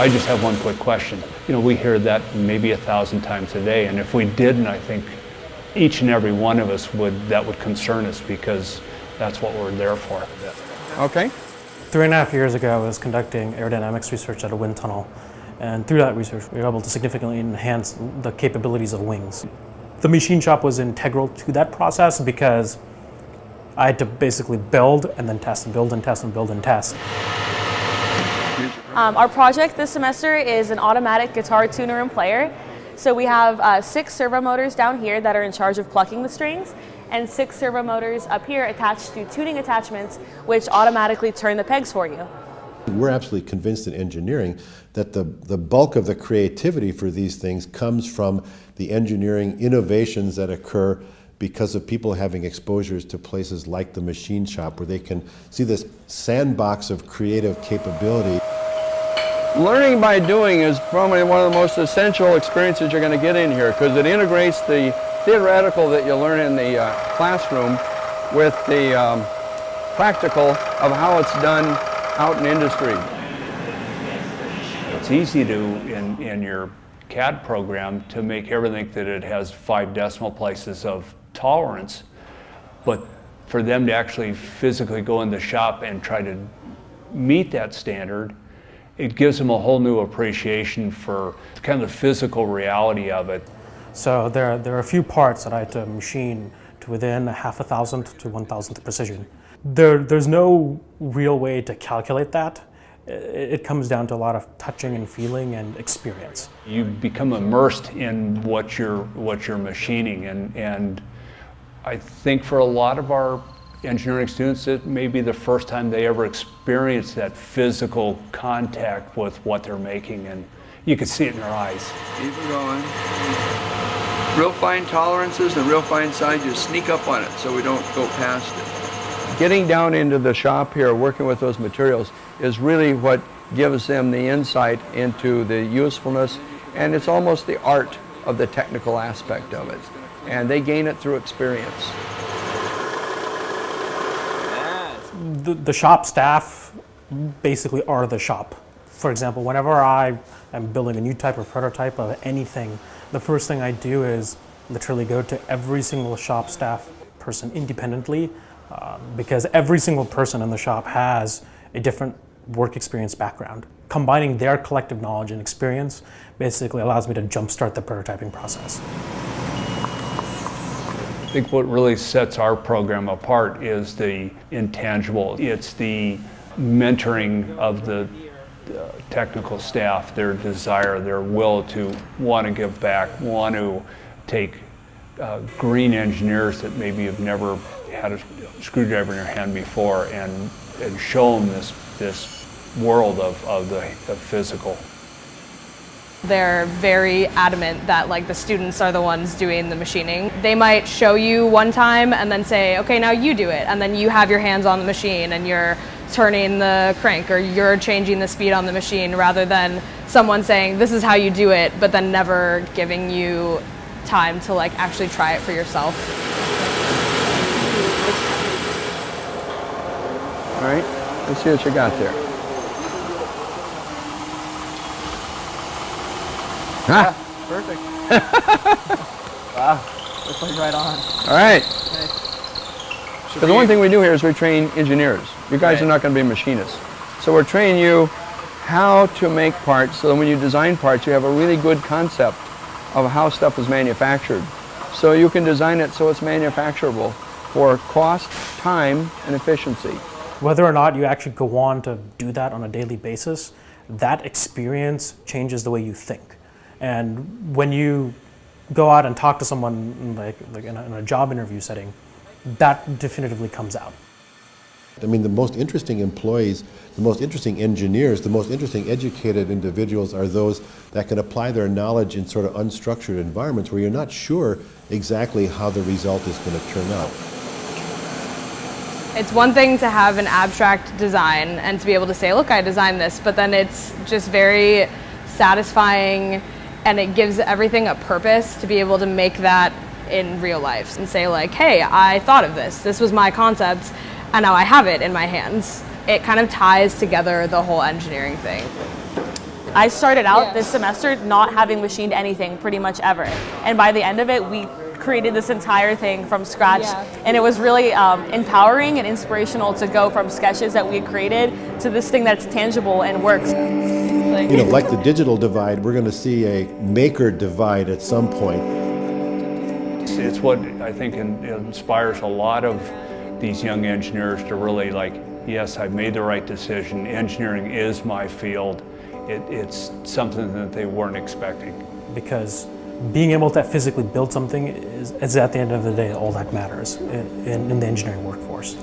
I just have one quick question. You know, we hear that maybe 1,000 times a day, and if we didn't, I think each and every one of us that would concern us, because that's what we're there for. Okay. 3.5 years ago, I was conducting aerodynamics research at a wind tunnel, and through that research, we were able to significantly enhance the capabilities of wings. The machine shop was integral to that process because I had to basically build and then test and build and test and build and test. Our project this semester is an automatic guitar tuner and player. So we have 6 servo motors down here that are in charge of plucking the strings, and 6 servo motors up here attached to tuning attachments, which automatically turn the pegs for you. We're absolutely convinced in engineering that the bulk of the creativity for these things comes from the engineering innovations that occur because of people having exposures to places like the machine shop, where they can see this sandbox of creative capability. Learning by doing is probably one of the most essential experiences you're going to get in here, because it integrates the theoretical that you learn in the classroom with the practical of how it's done out in industry. It's easy to, in your CAD program, to make everything that it has 5 decimal places of tolerance, but for them to actually physically go in the shop and try to meet that standard, it gives them a whole new appreciation for kind of the physical reality of it. So there are a few parts that I had to machine to within 0.5 to 1,000th precision. There's no real way to calculate that. It comes down to a lot of touching and feeling and experience. You become immersed in what you're machining, and I think for a lot of our engineering students, it may be the first time they ever experience that physical contact with what they're making, and you can see it in their eyes. Keep it going. Real fine tolerances and real fine size, just sneak up on it so we don't go past it. Getting down into the shop here, working with those materials, is really what gives them the insight into the usefulness, and it's almost the art of the technical aspect of it. And they gain it through experience. The shop staff basically are the shop. For example, whenever I am building a new type of prototype of anything, the first thing I do is literally go to every single shop staff person independently, because every single person in the shop has a different work experience background. Combining their collective knowledge and experience basically allows me to jumpstart the prototyping process. I think what really sets our program apart is the intangible. It's the mentoring of the technical staff, their desire, their will to want to give back, want to take green engineers that maybe have never had a screwdriver in their hand before and show them this world of the physical. They're very adamant that the students are the ones doing the machining. They might show you one time and then say, okay, now you do it. And then you have your hands on the machine and you're turning the crank or you're changing the speed on the machine, rather than someone saying, this is how you do it, but then never giving you time to actually try it for yourself. All right, let's see what you got there. Yeah, perfect. Wow, looks like right on. All right. Nice. So the one thing we do here is we train engineers. You guys are not going to be machinists. So we're training you how to make parts, so that when you design parts, you have a really good concept of how stuff is manufactured. So you can design it so it's manufacturable for cost, time, and efficiency. Whether or not you actually go on to do that on a daily basis, that experience changes the way you think. And when you go out and talk to someone in a job interview setting, that definitively comes out. I mean, the most interesting employees, the most interesting engineers, the most interesting educated individuals are those that can apply their knowledge in sort of unstructured environments where you're not sure exactly how the result is going to turn out. It's one thing to have an abstract design and to be able to say, look, I designed this, but then it's just very satisfying, and it gives everything a purpose to be able to make that in real life and say hey, I thought of this. This was my concept, and now I have it in my hands. It kind of ties together the whole engineering thing. I started out this semester not having machined anything pretty much ever. And by the end of it, we created this entire thing from scratch. And it was really empowering and inspirational to go from sketches that we had created to this thing that's tangible and works. You know, like the digital divide, we're going to see a maker divide at some point. It's what I think inspires a lot of these young engineers to really like, yes, I've made the right decision. Engineering is my field. It's something that they weren't expecting. Because being able to physically build something is at the end of the day all that matters in the engineering workforce.